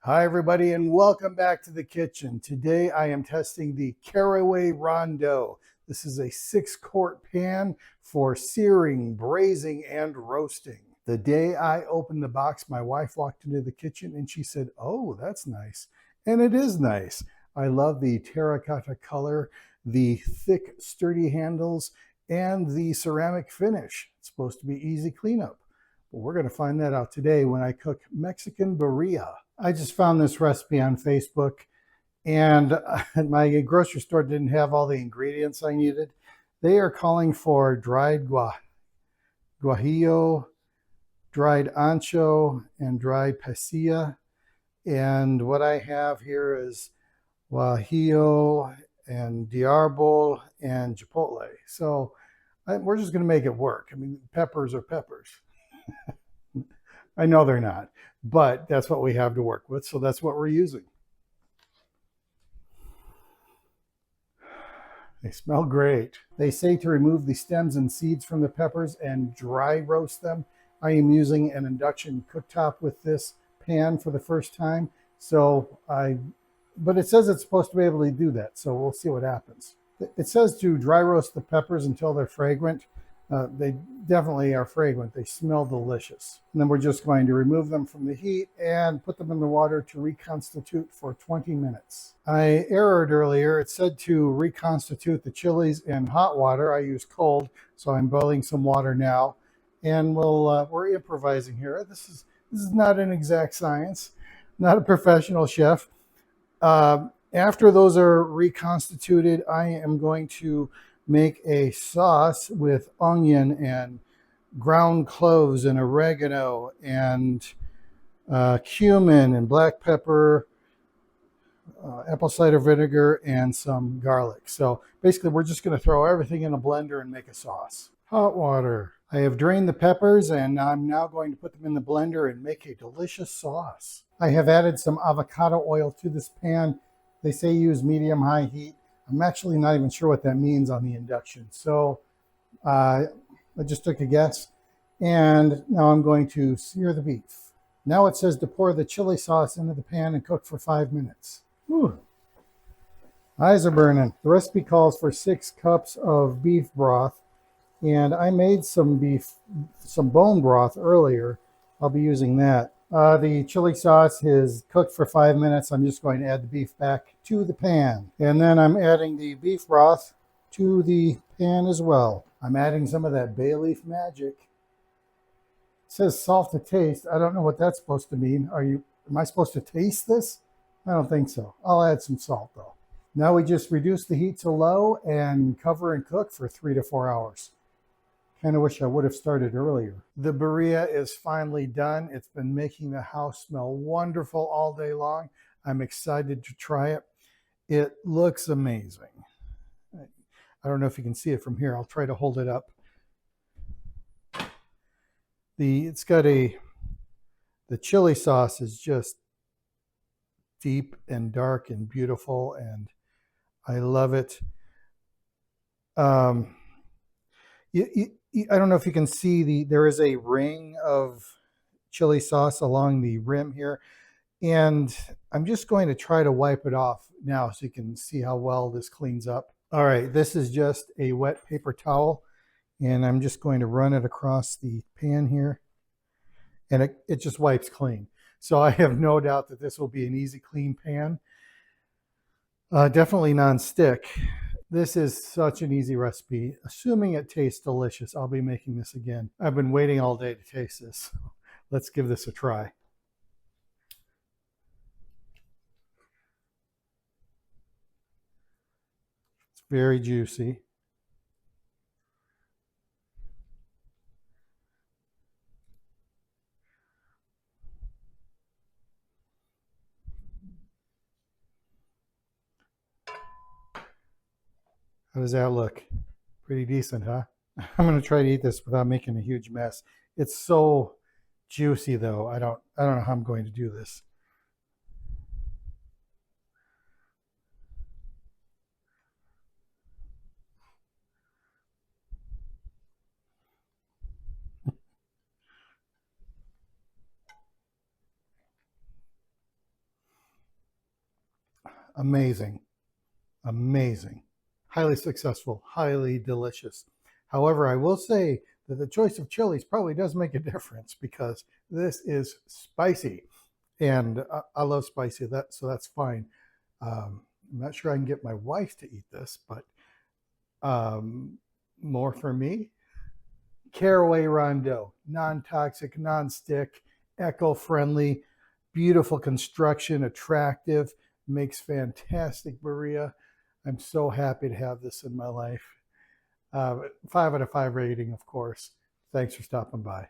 Hi everybody and welcome back to the kitchen. Today I am testing the Caraway Rondeau. This is a 6-quart pan for searing, braising, and roasting. The day I opened the box, my wife walked into the kitchen and she said, "Oh, that's nice." And it is nice. I love the terracotta color, the thick, sturdy handles, and the ceramic finish. It's supposed to be easy cleanup. But we're going to find that out today when I cook Mexican birria. I just found this recipe on Facebook, and my grocery store didn't have all the ingredients I needed. They are calling for dried guajillo, dried ancho, and dried pasilla. And what I have here is guajillo and diarbol and chipotle. So we're just going to make it work. I mean, peppers are peppers. I know they're not, but that's what we have to work with, so that's what we're using. They smell great. They say to remove the stems and seeds from the peppers and dry roast them. I am using an induction cooktop with this pan for the first time, but it says it's supposed to be able to do that, so we'll see what happens. It says to dry roast the peppers until they're fragrant. They definitely are fragrant. They smell delicious. And then we're just going to remove them from the heat and put them in the water to reconstitute for 20 minutes. I erred earlier. It said to reconstitute the chilies in hot water. I used cold, so I'm boiling some water now. And we're improvising here. This is not an exact science. Not a professional chef. After those are reconstituted, I am going to make a sauce with onion and ground cloves and oregano and cumin and black pepper, apple cider vinegar, and some garlic. So basically we're just going to throw everything in a blender and make a sauce. Hot water. I have drained the peppers and I'm now going to put them in the blender and make a delicious sauce. I have added some avocado oil to this pan. They say use medium-high heat. I'm actually not even sure what that means on the induction. So I just took a guess. And now I'm going to sear the beef. Now it says to pour the chili sauce into the pan and cook for 5 minutes. Whew. Eyes are burning. The recipe calls for 6 cups of beef broth. And I made some bone broth earlier. I'll be using that. The chili sauce is cooked for 5 minutes. I'm just going to add the beef back to the pan. And then I'm adding the beef broth to the pan as well. I'm adding some of that bay leaf magic. It says salt to taste. I don't know what that's supposed to mean. Am I supposed to taste this? I don't think so. I'll add some salt though. Now we just reduce the heat to low and cover and cook for 3 to 4 hours. Kind of wish I would have started earlier. The birria is finally done. It's been making the house smell wonderful all day long. I'm excited to try it. It looks amazing. I don't know if you can see it from here. I'll try to hold it up. The chili sauce is just deep and dark and beautiful, and I love it. I don't know if you can see there is a ring of chili sauce along the rim here, and I'm just going to try to wipe it off now so you can see how well this cleans up. All right, this is just a wet paper towel, and I'm just going to run it across the pan here, and it just wipes clean. So I have no doubt that this will be an easy, clean pan. Definitely non-stick. This is such an easy recipe. Assuming it tastes delicious, I'll be making this again. I've been waiting all day to taste this. Let's give this a try. It's very juicy. How does that look? Pretty decent, huh? I'm going to try to eat this without making a huge mess. It's so juicy though. I don't know how I'm going to do this. Amazing, amazing, highly successful, highly delicious. However, I will say that the choice of chilies probably does make a difference because this is spicy, and I love spicy. So that's fine. I'm not sure I can get my wife to eat this, but more for me. Caraway Rondeau, non-toxic, non-stick, eco-friendly, beautiful construction, attractive, makes fantastic burrito. I'm so happy to have this in my life. 5 out of 5 rating, of course. Thanks for stopping by.